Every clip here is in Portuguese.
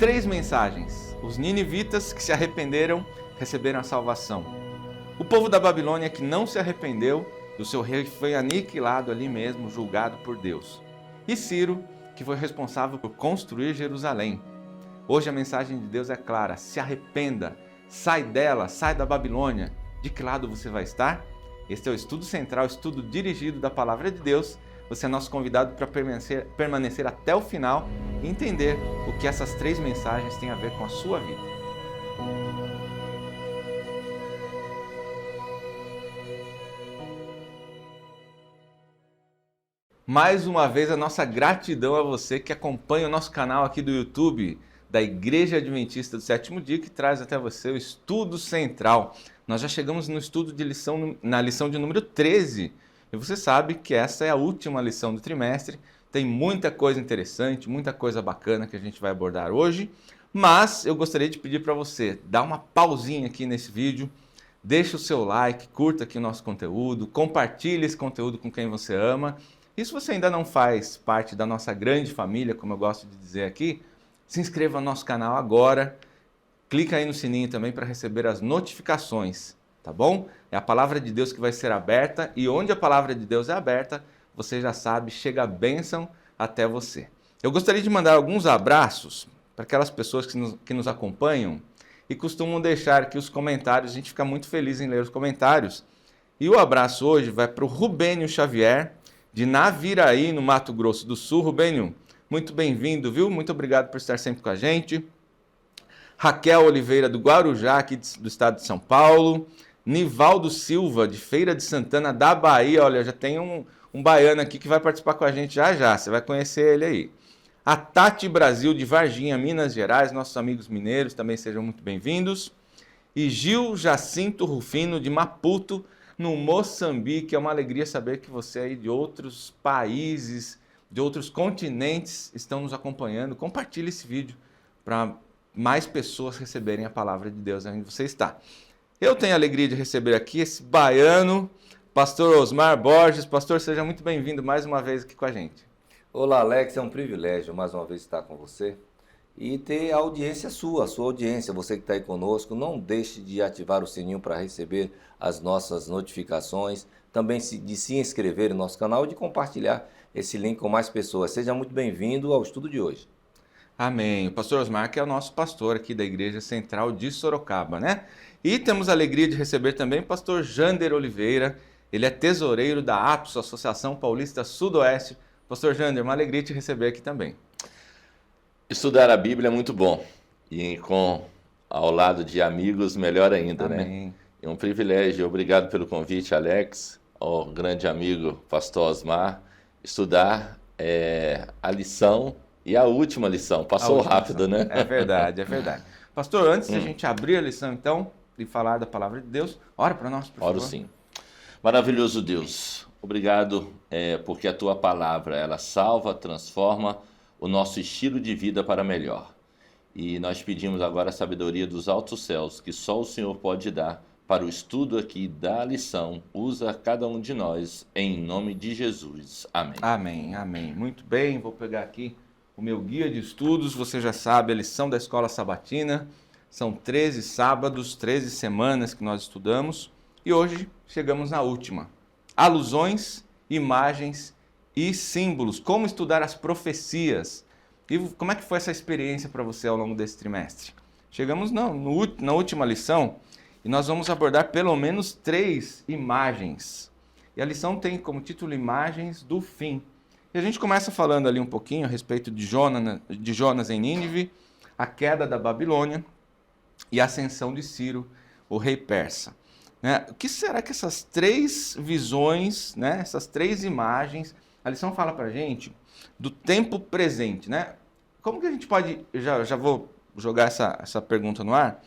3 mensagens. Os ninivitas que se arrependeram receberam a salvação. O povo da Babilônia que não se arrependeu, e o seu rei foi aniquilado ali mesmo, julgado por Deus. E Ciro, que foi responsável por construir Jerusalém. Hoje a mensagem de Deus é clara: se arrependa, sai dela, sai da Babilônia. De que lado você vai estar? Este é o estudo central, estudo dirigido da Palavra de Deus. Você é nosso convidado para permanecer até o final e entender o que essas 3 mensagens têm a ver com a sua vida. Mais uma vez, a nossa gratidão a você que acompanha o nosso canal aqui do YouTube da Igreja Adventista do Sétimo Dia, que traz até você o estudo central. Nós já chegamos no estudo na lição de número 13. E você sabe que essa é a última lição do trimestre. Tem muita coisa interessante, muita coisa bacana que a gente vai abordar hoje. Mas eu gostaria de pedir para você dar uma pausinha aqui nesse vídeo, deixa o seu like, curta aqui o nosso conteúdo, compartilhe esse conteúdo com quem você ama. E se você ainda não faz parte da nossa grande família, como eu gosto de dizer aqui, se inscreva no nosso canal agora, clica aí no sininho também para receber as notificações. Tá bom? É a palavra de Deus que vai ser aberta e onde a palavra de Deus é aberta, você já sabe, chega a bênção até você. Eu gostaria de mandar alguns abraços para aquelas pessoas que nos acompanham e costumam deixar aqui os comentários. A gente fica muito feliz em ler os comentários. E o abraço hoje vai para o Rubênio Xavier, de Naviraí, no Mato Grosso do Sul. Rubênio, muito bem-vindo, viu? Muito obrigado por estar sempre com a gente. Raquel Oliveira, do Guarujá, aqui do estado de São Paulo. Nivaldo Silva, de Feira de Santana, da Bahia. Olha, já tem um baiano aqui que vai participar com a gente já. Você vai conhecer ele aí. A Tati Brasil, de Varginha, Minas Gerais. Nossos amigos mineiros também sejam muito bem-vindos. E Gil Jacinto Rufino, de Maputo, no Moçambique. É uma alegria saber que você aí de outros países, de outros continentes estão nos acompanhando. Compartilhe esse vídeo para mais pessoas receberem a palavra de Deus onde você está. Eu tenho a alegria de receber aqui esse baiano, pastor Osmar Borges. Pastor, seja muito bem-vindo mais uma vez aqui com a gente. Olá, Alex, é um privilégio mais uma vez estar com você e ter a audiência sua, a sua audiência, você que está aí conosco. Não deixe de ativar o sininho para receber as nossas notificações, também de se inscrever no nosso canal e de compartilhar esse link com mais pessoas. Seja muito bem-vindo ao estudo de hoje. Amém. O pastor Osmar, que é o nosso pastor aqui da Igreja Central de Sorocaba, né? E temos a alegria de receber também o pastor Jander Oliveira. Ele é tesoureiro da APSO, Associação Paulista Sudoeste. Pastor Jander, uma alegria te receber aqui também. Estudar a Bíblia é muito bom. E ao lado de amigos, melhor ainda, Amém. Né? É um privilégio. Obrigado pelo convite, Alex, ao grande amigo pastor Osmar. Estudar a lição e a última lição. Passou rápido, lição. Né? É verdade, é verdade. Pastor, antes de a gente abrir a lição, então, e falar da palavra de Deus, ora para nós, por favor. Oro sim. Maravilhoso Deus, obrigado porque a tua palavra, ela salva, transforma o nosso estilo de vida para melhor. E nós pedimos agora a sabedoria dos altos céus, que só o Senhor pode dar para o estudo aqui da lição. Usa cada um de nós, em nome de Jesus. Amém. Amém, amém. Muito bem, vou pegar aqui o meu guia de estudos. Você já sabe, a lição da Escola Sabatina. São 13 sábados, 13 semanas que nós estudamos e hoje chegamos na última. Alusões, imagens e símbolos. Como estudar as profecias. E como é que foi essa experiência para você ao longo desse trimestre? Chegamos na última lição e nós vamos abordar pelo menos 3 imagens. E a lição tem como título Imagens do Fim. E a gente começa falando ali um pouquinho a respeito de Jonas em Nínive, a queda da Babilônia e a ascensão de Ciro, o rei persa. Né? O que será que essas 3 visões, né? Essas 3 imagens, a lição fala para a gente do tempo presente, né? Como que a gente pode, já vou jogar essa pergunta no ar,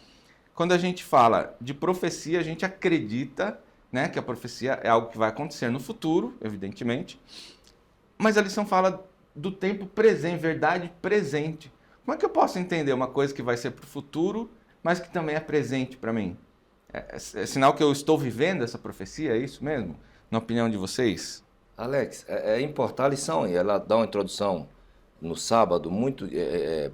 quando a gente fala de profecia, a gente acredita, né, que a profecia é algo que vai acontecer no futuro, evidentemente, mas a lição fala do tempo presente, verdade presente. Como é que eu posso entender uma coisa que vai ser para o futuro, mas que também é presente para mim? É sinal que eu estou vivendo essa profecia, é isso mesmo? Na opinião de vocês? Alex, é importante a lição, e ela dá uma introdução no sábado muito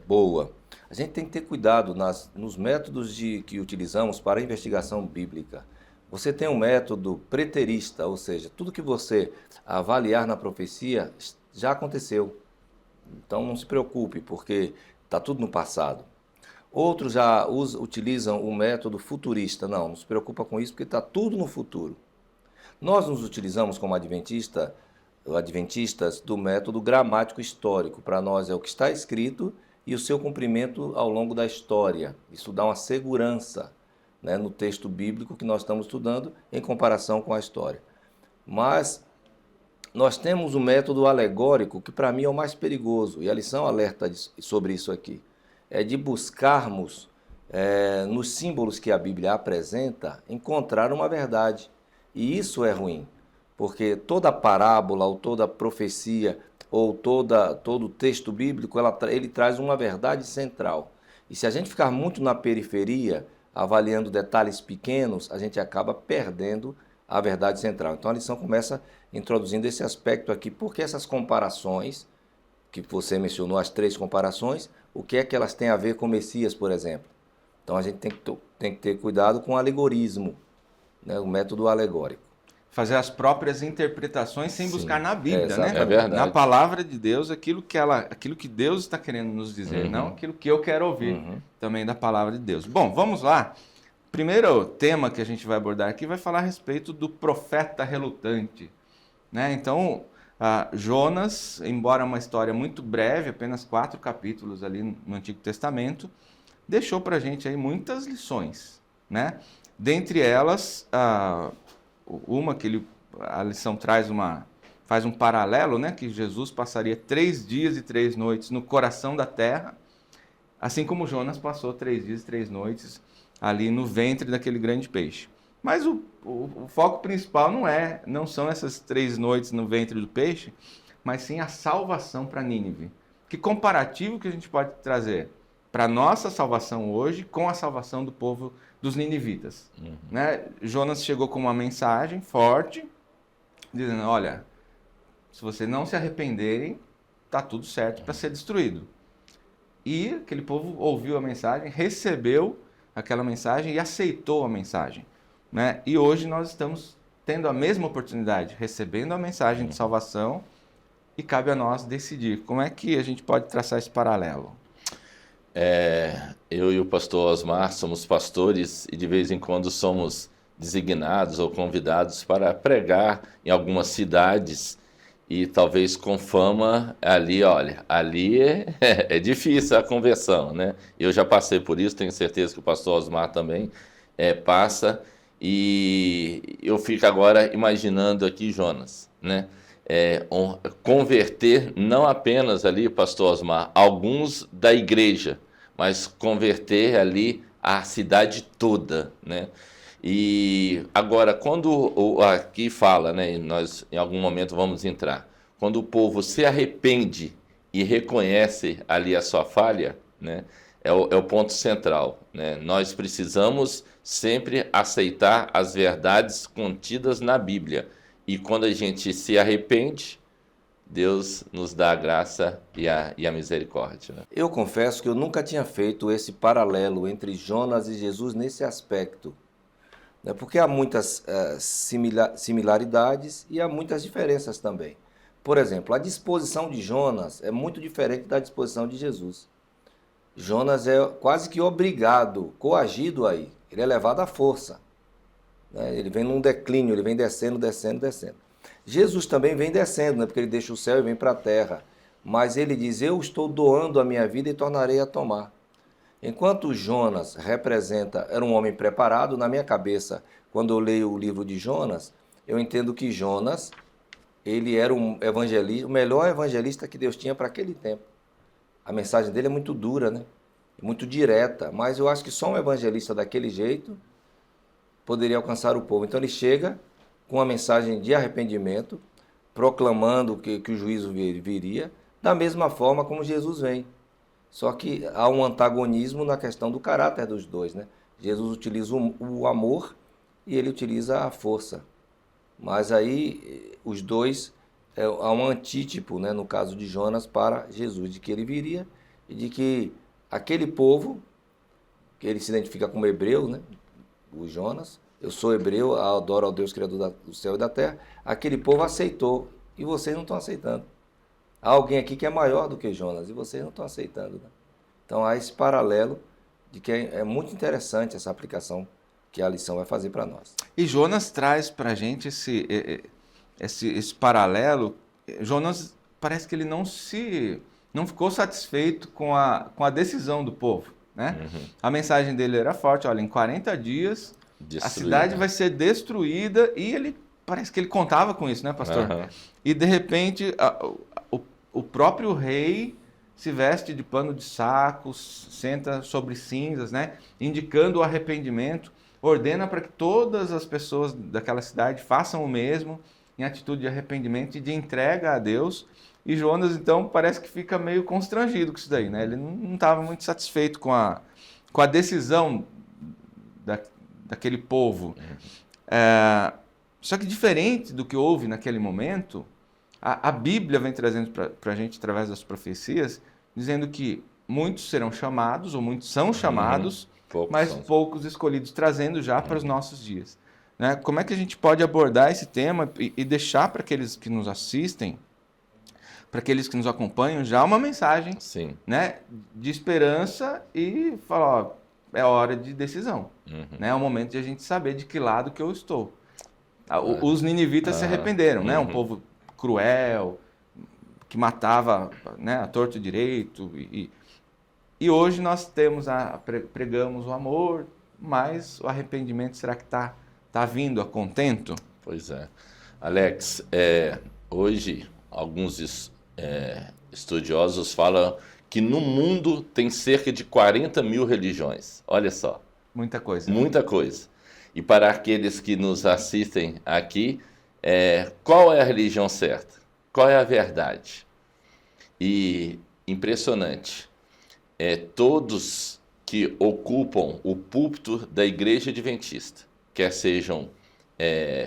boa. A gente tem que ter cuidado nos métodos que utilizamos para a investigação bíblica. Você tem um método preterista, ou seja, tudo que você avaliar na profecia já aconteceu. Então não se preocupe, porque está tudo no passado. Outros já utilizam o método futurista. Não se preocupa com isso, porque está tudo no futuro. Nós nos utilizamos como adventistas do método gramático histórico. Para nós é o que está escrito e o seu cumprimento ao longo da história. Isso dá uma segurança, né, no texto bíblico que nós estamos estudando em comparação com a história. Mas nós temos o método alegórico, que para mim é o mais perigoso, e a lição alerta sobre isso aqui. É de buscarmos, nos símbolos que a Bíblia apresenta, encontrar uma verdade. E isso é ruim, porque toda parábola, ou toda profecia, ou todo texto bíblico, ele traz uma verdade central. E se a gente ficar muito na periferia, avaliando detalhes pequenos, a gente acaba perdendo a verdade central. Então a lição começa introduzindo esse aspecto aqui, porque essas comparações, que você mencionou, as 3 comparações, o que é que elas têm a ver com Messias, por exemplo? Então a gente tem que ter cuidado com o alegorismo, né, o método alegórico. Fazer as próprias interpretações sem buscar na Bíblia, né? É verdade. Na palavra de Deus, aquilo que Deus está querendo nos dizer, não aquilo que eu quero ouvir também da palavra de Deus. Bom, vamos lá. Primeiro tema que a gente vai abordar aqui vai falar a respeito do profeta relutante, né? Então, Jonas, embora uma história muito breve, apenas 4 capítulos ali no Antigo Testamento, deixou para a gente aí muitas lições, né? Dentre elas, a lição faz um paralelo, né? Que Jesus passaria 3 dias e 3 noites no coração da terra, assim como Jonas passou 3 dias e 3 noites ali no ventre daquele grande peixe. Mas o foco principal não são essas 3 noites no ventre do peixe, mas sim a salvação para Nínive. Que comparativo que a gente pode trazer para a nossa salvação hoje com a salvação do povo dos ninivitas. Né? Jonas chegou com uma mensagem forte, dizendo, olha, se vocês não se arrependerem, está tudo certo para ser destruído. E aquele povo ouviu a mensagem, recebeu aquela mensagem e aceitou a mensagem. Né? E hoje nós estamos tendo a mesma oportunidade, recebendo a mensagem de salvação, e cabe a nós decidir como é que a gente pode traçar esse paralelo. Eu e o pastor Osmar somos pastores e de vez em quando somos designados ou convidados para pregar em algumas cidades e talvez com fama ali, olha, ali é difícil a conversão, né? Eu já passei por isso, tenho certeza que o pastor Osmar também passa, e eu fico agora imaginando aqui Jonas, né? Converter não apenas ali, pastor Osmar, alguns da igreja, mas converter ali a cidade toda, né? E agora, quando aqui fala, né, e nós em algum momento vamos entrar, quando o povo se arrepende e reconhece ali a sua falha, né, é o ponto central, né? Nós precisamos sempre aceitar as verdades contidas na Bíblia. E quando a gente se arrepende, Deus nos dá a graça e a misericórdia. Né? Eu confesso que eu nunca tinha feito esse paralelo entre Jonas e Jesus nesse aspecto. Né? Porque há muitas similaridades e há muitas diferenças também. Por exemplo, a disposição de Jonas é muito diferente da disposição de Jesus. Jonas é quase que obrigado, coagido aí. Ele é levado à força. Ele vem num declínio, ele vem descendo. Jesus também vem descendo, né? Porque ele deixa o céu e vem para a terra. Mas ele diz, eu estou doando a minha vida e tornarei a tomar. Enquanto Jonas era um homem preparado, na minha cabeça, quando eu leio o livro de Jonas, eu entendo que Jonas, ele era um evangelista, o melhor evangelista que Deus tinha para aquele tempo. A mensagem dele é muito dura, né? Muito direta, mas eu acho que só um evangelista daquele jeito poderia alcançar o povo. Então ele chega com uma mensagem de arrependimento, proclamando que o juízo viria, da mesma forma como Jesus vem. Só que há um antagonismo na questão do caráter dos dois, né? Jesus utiliza o amor e ele utiliza a força. Mas aí os dois, há um antítipo, né, no caso de Jonas, para Jesus, de que ele viria e de que aquele povo, que ele se identifica como hebreu, né? O Jonas, eu sou hebreu, adoro ao Deus Criador do céu e da terra, aquele povo aceitou e vocês não estão aceitando. Há alguém aqui que é maior do que Jonas e vocês não estão aceitando. Né? Então há esse paralelo de que é muito interessante essa aplicação que a lição vai fazer para nós. E Jonas traz para a gente esse paralelo. Jonas parece que ele não ficou satisfeito com a decisão do povo. Né? A mensagem dele era forte, olha, em 40 dias a cidade vai ser destruída, e ele parece que ele contava com isso, né, pastor? E de repente o próprio rei se veste de pano de saco, senta sobre cinzas, né, indicando o arrependimento, ordena para que todas as pessoas daquela cidade façam o mesmo, em atitude de arrependimento e de entrega a Deus. E Jonas, então, parece que fica meio constrangido com isso daí, né? Ele não estava muito satisfeito com a decisão daquele povo. Só que diferente do que houve naquele momento, a Bíblia vem trazendo para a gente, através das profecias, dizendo que muitos serão chamados, ou muitos são chamados, mas poucos escolhidos, trazendo já para os nossos dias. Né? Como é que a gente pode abordar esse tema e deixar para aqueles que nos assistem, para aqueles que nos acompanham, já uma mensagem, né, de esperança, e falar, ó, é hora de decisão. Né? É o momento de a gente saber de que lado que eu estou. Os ninivitas se arrependeram, né? Um povo cruel, que matava, né, a torto e direito. E hoje nós pregamos o amor, mas o arrependimento, será que está vindo a contento? Pois é. Alex, hoje alguns estudiosos falam que no mundo tem cerca de 40 mil religiões. Olha só. Muita coisa. Muita coisa. E para aqueles que nos assistem aqui, qual é a religião certa? Qual é a verdade? E impressionante. Todos que ocupam o púlpito da Igreja Adventista, quer sejam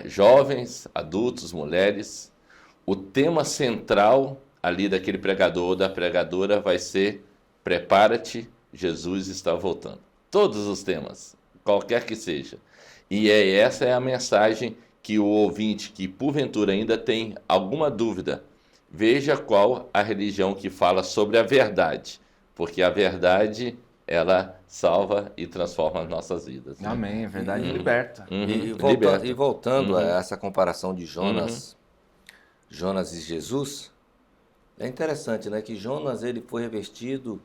jovens, adultos, mulheres, o tema central ali daquele pregador ou da pregadora vai ser: prepara-te, Jesus está voltando. Todos os temas, qualquer que seja. E essa é a mensagem que o ouvinte, que porventura ainda tem alguma dúvida, veja qual a religião que fala sobre a verdade, porque a verdade, ela salva e transforma as nossas vidas. Né? Amém, a verdade liberta. E voltando a essa comparação de Jonas e Jesus, é interessante, né, que Jonas, ele foi revestido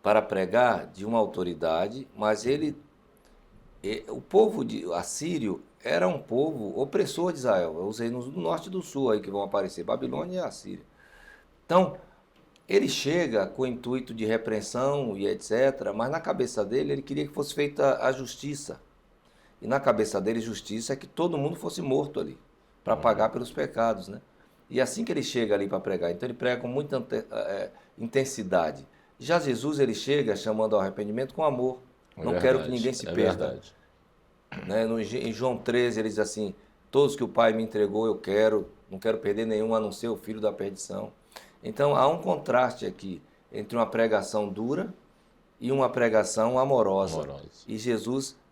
para pregar de uma autoridade, mas o povo assírio era um povo opressor de Israel. Eu usei no norte e do sul aí que vão aparecer, Babilônia e Assíria. Então, ele chega com o intuito de repreensão e etc., mas na cabeça dele, ele queria que fosse feita a justiça. E na cabeça dele, justiça é que todo mundo fosse morto ali, para pagar pelos pecados, né? E assim que ele chega ali para pregar, então ele prega com muita intensidade. Já Jesus, ele chega chamando ao arrependimento com amor. Não quero que ninguém se perda. Né? Em João 13, ele diz assim: todos que o Pai me entregou eu quero, não quero perder nenhum, a não ser o filho da perdição. Então há um contraste aqui entre uma pregação dura e uma pregação amorosa. E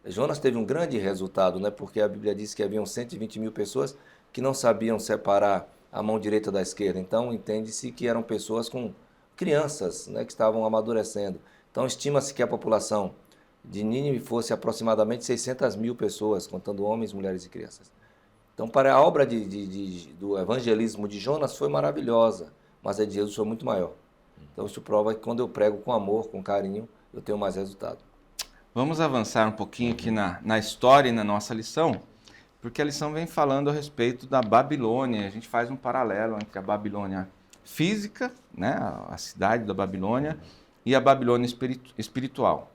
Jonas teve um grande resultado, né? Porque a Bíblia diz que haviam 120 mil pessoas que não sabiam separar a mão direita da esquerda. Então entende-se que eram pessoas com crianças, né, que estavam amadurecendo. Então estima-se que a população de Nínive fosse aproximadamente 600 mil pessoas, contando homens, mulheres e crianças. Então, para a obra do evangelismo de Jonas foi maravilhosa, mas a de Jesus foi muito maior. Então, isso prova que quando eu prego com amor, com carinho, eu tenho mais resultado. Vamos avançar um pouquinho aqui na história e na nossa lição, porque a lição vem falando a respeito da Babilônia. A gente faz um paralelo entre a Babilônia física, né, a cidade da Babilônia, e a Babilônia espiritual.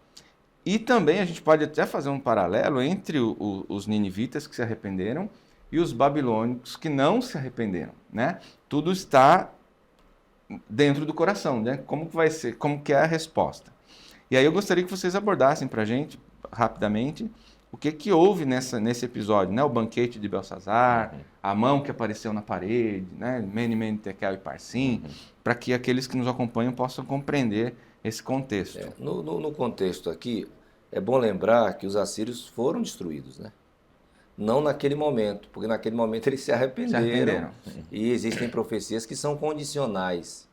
E também a gente pode até fazer um paralelo entre os ninivitas que se arrependeram e os babilônicos que não se arrependeram, né? Tudo está dentro do coração, né? Como que vai ser, como que é a resposta? E aí eu gostaria que vocês abordassem para a gente, rapidamente, o que que houve nesse episódio, né? O banquete de Belsazar, a mão que apareceu na parede, né? Mene, Mene, Tekel e Parsim, para que aqueles que nos acompanham possam compreender esse contexto. No contexto aqui, é bom lembrar que os assírios foram destruídos, né? Não naquele momento, porque naquele momento eles se arrependeram. E existem profecias que são condicionais.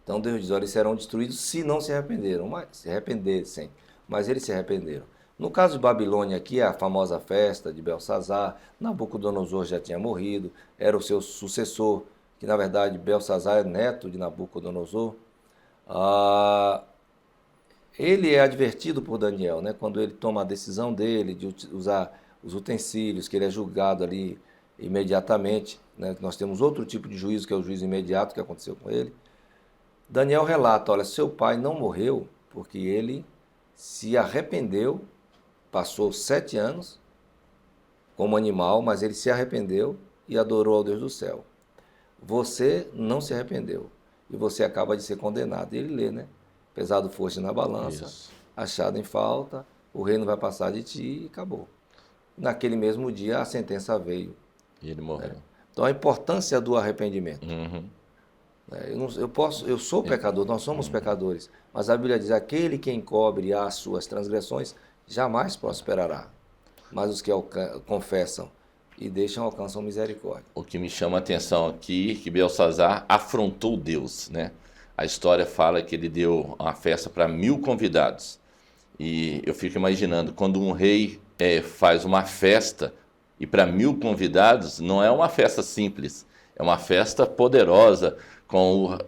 Então Deus diz, olha, eles serão destruídos se não se arrependeram, mas se arrependessem. Mas eles se arrependeram. No caso de Babilônia aqui, a famosa festa de Belsazar, Nabucodonosor já tinha morrido, era o seu sucessor, que na verdade Belsazar é neto de Nabucodonosor. Ele é advertido por Daniel, né, quando ele toma a decisão dele de usar os utensílios, que ele é julgado ali imediatamente, né? Nós temos outro tipo de juízo, que é o juízo imediato que aconteceu com ele. Daniel relata, olha, seu pai não morreu porque ele se arrependeu, passou 7 anos como animal, mas ele se arrependeu e adorou ao Deus do céu. Você não se arrependeu e você acaba de ser condenado. E ele lê, né? Pesado foste na balança, achado em falta, o reino vai passar de ti e acabou. Naquele mesmo dia a sentença veio. E ele morreu. Então a importância do arrependimento. Eu sou pecador, nós somos pecadores, mas a Bíblia diz, aquele que encobre as suas transgressões jamais prosperará, mas os que confessam e deixam alcançam misericórdia. O que me chama a atenção aqui é que Belsazar afrontou Deus, né? A história fala que ele deu uma festa para 1000 convidados. E eu fico imaginando, quando um rei faz uma festa e para 1000 convidados, não é uma festa simples, é uma festa poderosa, com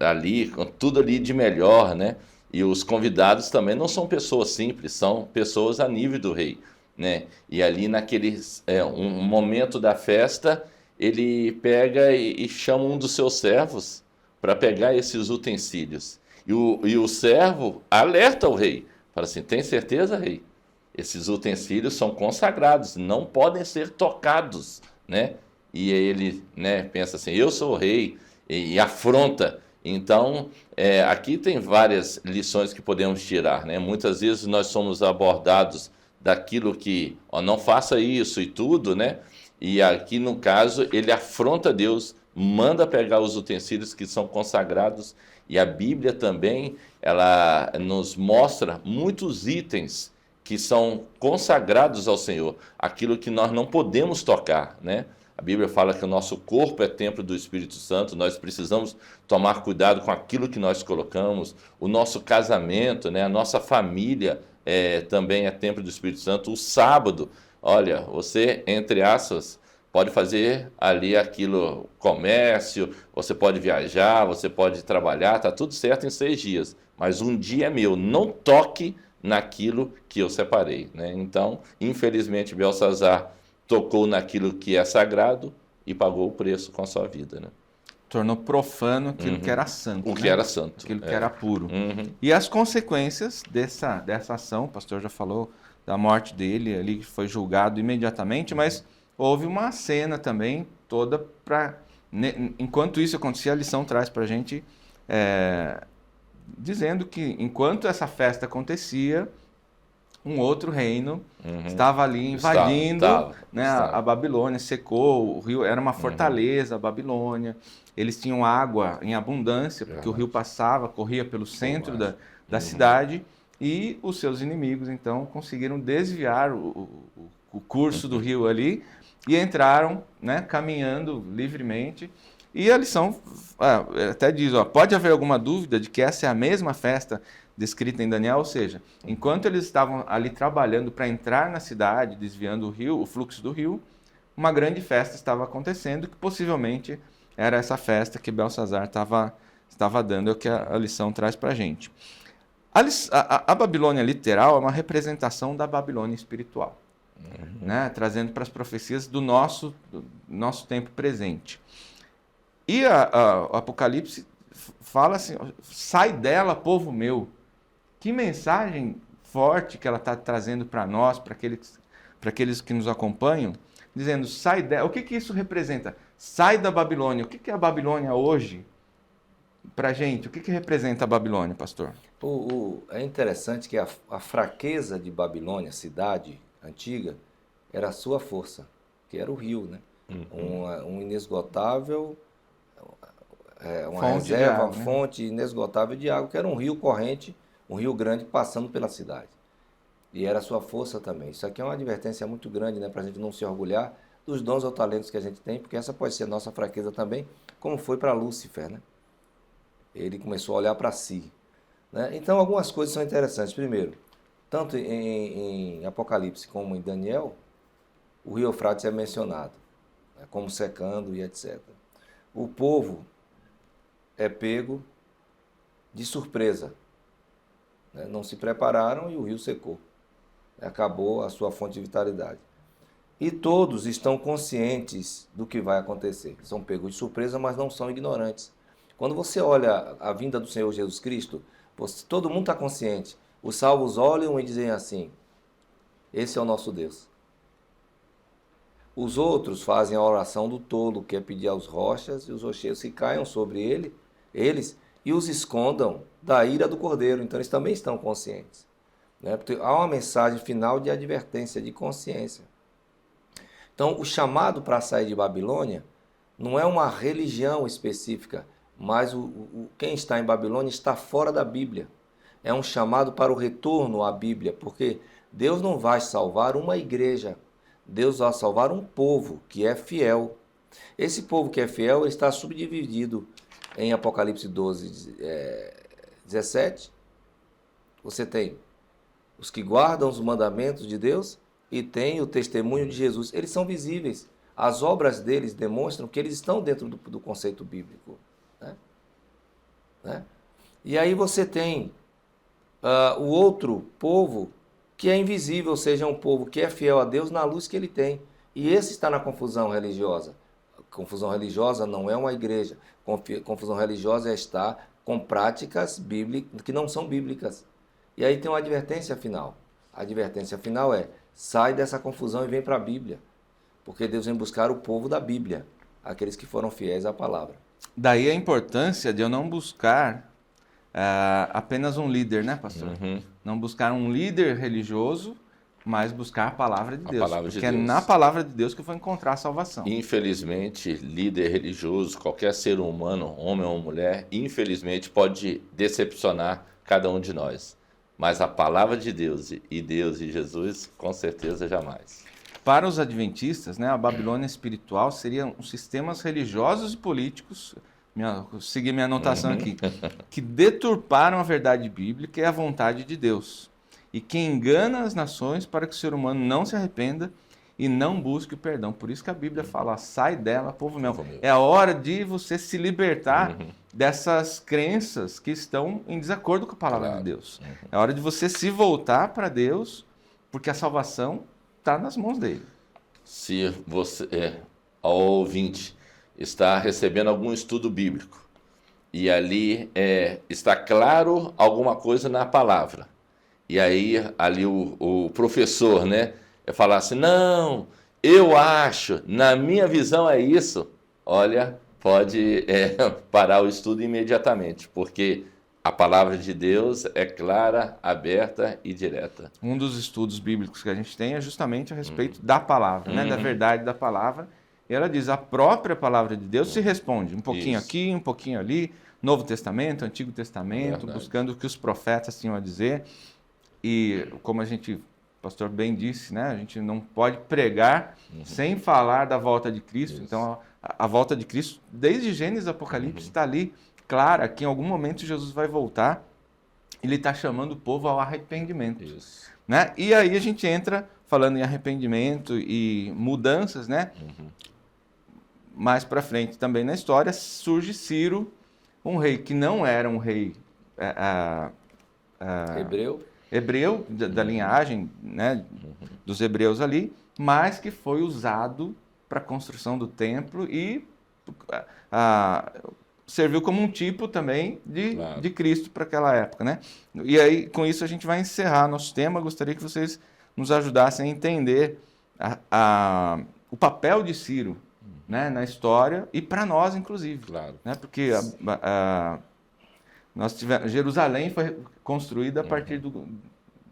tudo ali de melhor, né? E os convidados também não são pessoas simples, são pessoas a nível do rei, né? E ali um momento da festa, ele pega e chama um dos seus servos para pegar esses utensílios. E o servo alerta o rei, fala assim, tem certeza, rei? Esses utensílios são consagrados, não podem ser tocados, né? E aí ele, né, pensa assim, eu sou o rei, e afronta. Então, aqui tem várias lições que podemos tirar, né? Muitas vezes nós somos abordados daquilo que, não faça isso e tudo, né? E aqui, no caso, ele afronta Deus, manda pegar os utensílios que são consagrados, e a Bíblia também, ela nos mostra muitos itens que são consagrados ao Senhor, aquilo que nós não podemos tocar, né? A Bíblia fala que o nosso corpo é templo do Espírito Santo, nós precisamos tomar cuidado com aquilo que nós colocamos, o nosso casamento, né? A nossa família também é templo do Espírito Santo, o sábado, olha, você, entre aspas, pode fazer ali aquilo, comércio, você pode viajar, você pode trabalhar, está tudo certo em 6 dias, mas um dia é meu, não toque naquilo que eu separei, né? Então, infelizmente, Belsazar tocou naquilo que é sagrado e pagou o preço com a sua vida, né? Tornou profano aquilo que era santo. O que era santo. Aquilo que era puro. E as consequências dessa ação, o pastor já falou da morte dele, ali que foi julgado imediatamente, mas houve uma cena também toda para... Enquanto isso acontecia, a lição traz para a gente dizendo que enquanto essa festa acontecia, um outro reino estava ali invadindo a Babilônia, secou, o rio era uma fortaleza, a Babilônia. Eles tinham água em abundância, porque o rio passava, corria pelo centro da cidade, e os seus inimigos, então, conseguiram desviar o curso do rio ali e entraram, né, caminhando livremente. E a lição até diz, pode haver alguma dúvida de que essa é a mesma festa descrita em Daniel, ou seja, enquanto eles estavam ali trabalhando para entrar na cidade, desviando o rio, o fluxo do rio, uma grande festa estava acontecendo, que possivelmente era essa festa que Belsazar estava dando, é o que a lição traz para a gente. A Babilônia literal é uma representação da Babilônia espiritual, né? Trazendo para as profecias do nosso tempo presente. E o Apocalipse fala assim, sai dela, povo meu. Que mensagem forte que ela está trazendo para nós, para aqueles que nos acompanham, dizendo, sai dela. O que isso representa? Sai da Babilônia. O que é a Babilônia hoje para a gente? O que representa a Babilônia, pastor? É interessante que a fraqueza de Babilônia, cidade antiga, era a sua força, que era o rio, né? Um inesgotável, uma Fonte de reserva, água, uma né? fonte inesgotável de água, que era um rio corrente, um rio grande passando pela cidade. E era a sua força também. Isso aqui é uma advertência muito grande, né? Para a gente não se orgulhar dos dons ou talentos que a gente tem, porque essa pode ser nossa fraqueza também, como foi para Lúcifer, né? Ele começou a olhar para si, né? Então, algumas coisas são interessantes. Primeiro, tanto em Apocalipse como em Daniel, o rio Eufrates é mencionado, né? Como secando e etc. O povo é pego de surpresa, né? Não se prepararam e o rio secou. Acabou a sua fonte de vitalidade. E todos estão conscientes do que vai acontecer. São pegos de surpresa, mas não são ignorantes. Quando você olha a vinda do Senhor Jesus Cristo, todo mundo está consciente. Os salvos olham e dizem assim: esse é o nosso Deus. Os outros fazem a oração do tolo, que é pedir aos rochas e os rocheiros que caiam sobre eles e os escondam da ira do Cordeiro. Então eles também estão conscientes, né? Porque há uma mensagem final de advertência, de consciência. Então, o chamado para sair de Babilônia não é uma religião específica, mas quem está em Babilônia está fora da Bíblia. É um chamado para o retorno à Bíblia, porque Deus não vai salvar uma igreja, Deus vai salvar um povo que é fiel. Esse povo que é fiel ele está subdividido em Apocalipse 12, 17. Você tem os que guardam os mandamentos de Deus e tem o testemunho de Jesus. Eles são visíveis. As obras deles demonstram que eles estão dentro do conceito bíblico, né? E aí você tem o outro povo que é invisível, ou seja, um povo que é fiel a Deus na luz que ele tem. E esse está na confusão religiosa. Confusão religiosa não é uma igreja. Confusão religiosa é estar com práticas bíblicas que não são bíblicas. E aí tem uma advertência final. A advertência final é: sai dessa confusão e vem para a Bíblia. Porque Deus vem buscar o povo da Bíblia, aqueles que foram fiéis à palavra. Daí a importância de eu não buscar apenas um líder, né, pastor? Não buscar um líder religioso, mas buscar a palavra de Deus. Porque é na palavra de Deus que eu vou encontrar a salvação. Infelizmente, líder religioso, qualquer ser humano, homem ou mulher, infelizmente pode decepcionar cada um de nós. Mas a palavra de Deus e Jesus, com certeza jamais. Para os adventistas, né, a Babilônia espiritual seriam os sistemas religiosos e políticos, segui minha anotação aqui, que deturparam a verdade bíblica e a vontade de Deus, e que engana as nações para que o ser humano não se arrependa e não busque o perdão. Por isso que a Bíblia fala: sai dela, povo meu. É a hora de você se libertar dessas crenças que estão em desacordo com a palavra de Deus. É hora de você se voltar para Deus, porque a salvação está nas mãos dele. Se você, ao ouvinte, está recebendo algum estudo bíblico e ali está claro alguma coisa na palavra, e aí ali o professor, né, falar assim: não, eu acho, na minha visão é isso, olha, pode parar o estudo imediatamente, porque a palavra de Deus é clara, aberta e direta. Um dos estudos bíblicos que a gente tem é justamente a respeito da palavra, né, da verdade da palavra. E ela diz: a própria palavra de Deus se responde, um pouquinho aqui, um pouquinho ali, Novo Testamento, Antigo Testamento, buscando o que os profetas tinham a dizer. E como o pastor bem disse, né, a gente não pode pregar sem falar da volta de Cristo. Isso. Então, a volta de Cristo, desde Gênesis e Apocalipse, está ali clara, que em algum momento Jesus vai voltar. Ele está chamando o povo ao arrependimento. Isso. Né? E aí a gente entra falando em arrependimento e mudanças, né? Mais para frente também na história surge Ciro, um rei que não era um rei hebreu da linhagem, né, dos hebreus ali, mas que foi usado para a construção do templo e serviu como um tipo também de Cristo para aquela época, né? E aí, com isso, a gente vai encerrar nosso tema. Gostaria que vocês nos ajudassem a entender o papel de Ciro, né, na história e para nós, inclusive. Claro. Né? Porque Jerusalém foi construída a partir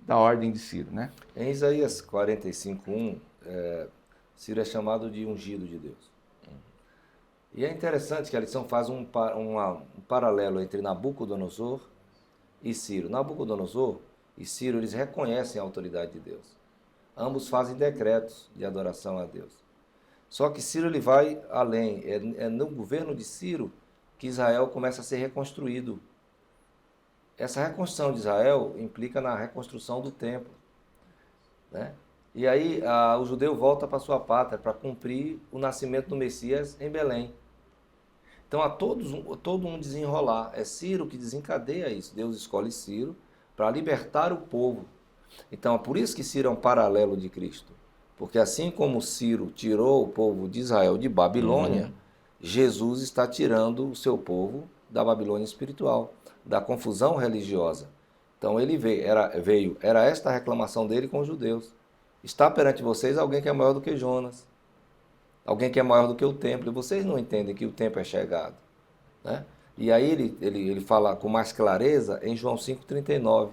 da ordem de Ciro, né? Em Isaías 45:1, Ciro é chamado de ungido de Deus. E é interessante que a lição faz um paralelo entre Nabucodonosor e Ciro. Nabucodonosor e Ciro, eles reconhecem a autoridade de Deus. Ambos fazem decretos de adoração a Deus. Só que Ciro ele vai além. É no governo de Ciro que Israel começa a ser reconstruído. Essa reconstrução de Israel implica na reconstrução do templo, né? E aí o judeu volta para sua pátria para cumprir o nascimento do Messias em Belém. Então há todo um desenrolar. É Ciro que desencadeia isso. Deus escolhe Ciro para libertar o povo. Então é por isso que Ciro é um paralelo de Cristo. Porque assim como Ciro tirou o povo de Israel de Babilônia, Jesus está tirando o seu povo da Babilônia espiritual, da confusão religiosa. Então ele era esta a reclamação dele com os judeus. Está perante vocês alguém que é maior do que Jonas, alguém que é maior do que o templo, e vocês não entendem que o templo é chegado, né? E aí ele fala com mais clareza em João 5,39,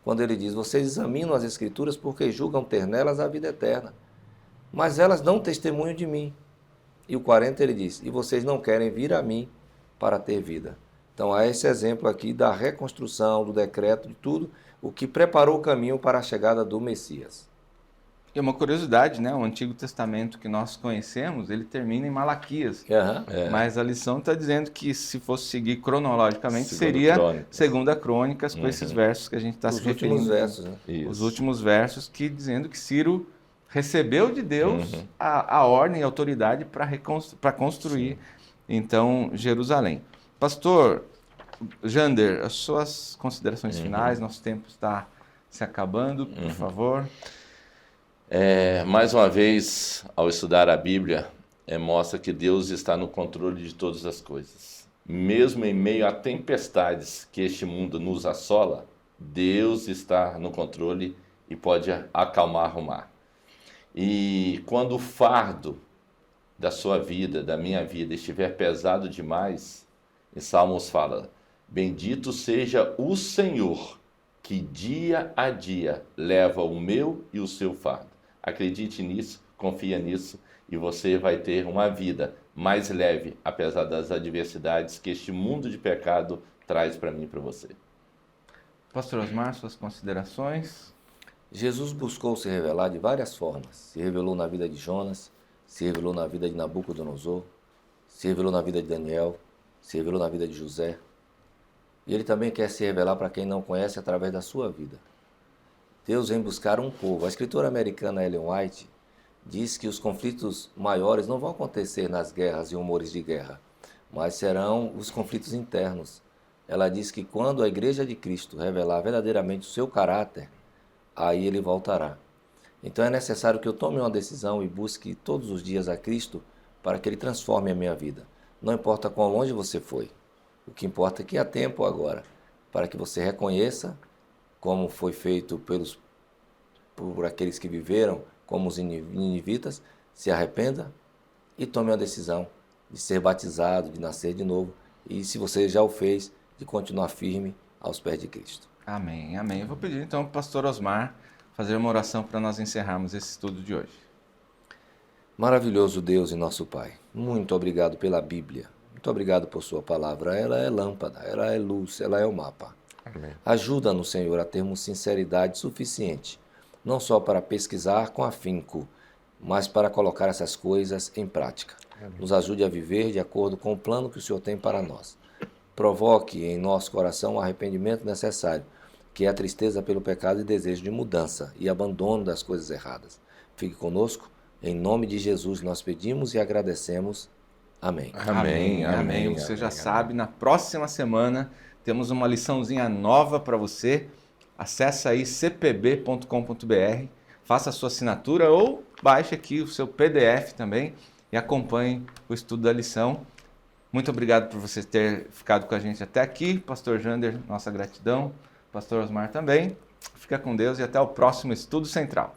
quando ele diz: vocês examinam as escrituras porque julgam ter nelas a vida eterna, mas elas dão testemunho de mim. E o 40 ele diz: e vocês não querem vir a mim para ter vida. Então há esse exemplo aqui da reconstrução, do decreto, de tudo, o que preparou o caminho para a chegada do Messias. E uma curiosidade, né? O Antigo Testamento que nós conhecemos, ele termina em Malaquias. Mas a lição está dizendo que se fosse seguir cronologicamente, seria Segunda Crônicas, com esses versos que a gente está se referindo. Os últimos versos, né? Os últimos versos, que dizendo que Ciro recebeu de Deus a ordem e a autoridade para construir, então, Jerusalém. Pastor Jander, as suas considerações finais, nosso tempo está se acabando, por favor. Mais uma vez, ao estudar a Bíblia, mostra que Deus está no controle de todas as coisas. Mesmo em meio a tempestades que este mundo nos assola, Deus está no controle e pode acalmar o mar. E quando o fardo da sua vida, da minha vida, estiver pesado demais, em Salmos fala: bendito seja o Senhor, que dia a dia leva o meu e o seu fardo. Acredite nisso, confia nisso, e você vai ter uma vida mais leve, apesar das adversidades que este mundo de pecado traz para mim e para você. Pastor Osmar, suas considerações? Jesus buscou se revelar de várias formas. Se revelou na vida de Jonas, se revelou na vida de Nabucodonosor, se revelou na vida de Daniel, se revelou na vida de José. E ele também quer se revelar para quem não conhece através da sua vida. Deus vem buscar um povo. A escritora americana Ellen White diz que os conflitos maiores não vão acontecer nas guerras e humores de guerra, mas serão os conflitos internos. Ela diz que quando a Igreja de Cristo revelar verdadeiramente o seu caráter, aí ele voltará. Então é necessário que eu tome uma decisão e busque todos os dias a Cristo para que Ele transforme a minha vida. Não importa quão longe você foi, o que importa é que há tempo agora, para que você reconheça, como foi feito por aqueles que viveram, como os ninivitas, se arrependa e tome uma decisão de ser batizado, de nascer de novo. E se você já o fez, de continuar firme aos pés de Cristo. Amém, amém. Eu vou pedir então para o pastor Osmar fazer uma oração para nós encerrarmos esse estudo de hoje. Maravilhoso Deus e nosso Pai, muito obrigado pela Bíblia. Muito obrigado por sua palavra. Ela é lâmpada, ela é luz, ela é o mapa. Amém. Ajuda-nos, Senhor, a termos sinceridade suficiente, não só para pesquisar com afinco, mas para colocar essas coisas em prática. Amém. Nos ajude a viver de acordo com o plano que o Senhor tem para nós. Provoque em nosso coração o arrependimento necessário, que é a tristeza pelo pecado e desejo de mudança e abandono das coisas erradas. Fique conosco, em nome de Jesus nós pedimos e agradecemos. Amém. Amém, amém. Você já sabe, na próxima semana temos uma liçãozinha nova para você. Acesse aí cpb.com.br, faça a sua assinatura ou baixe aqui o seu PDF também e acompanhe o estudo da lição. Muito obrigado por você ter ficado com a gente até aqui. Pastor Jander, nossa gratidão. Pastor Osmar também. Fica com Deus e até o próximo Estudo Central.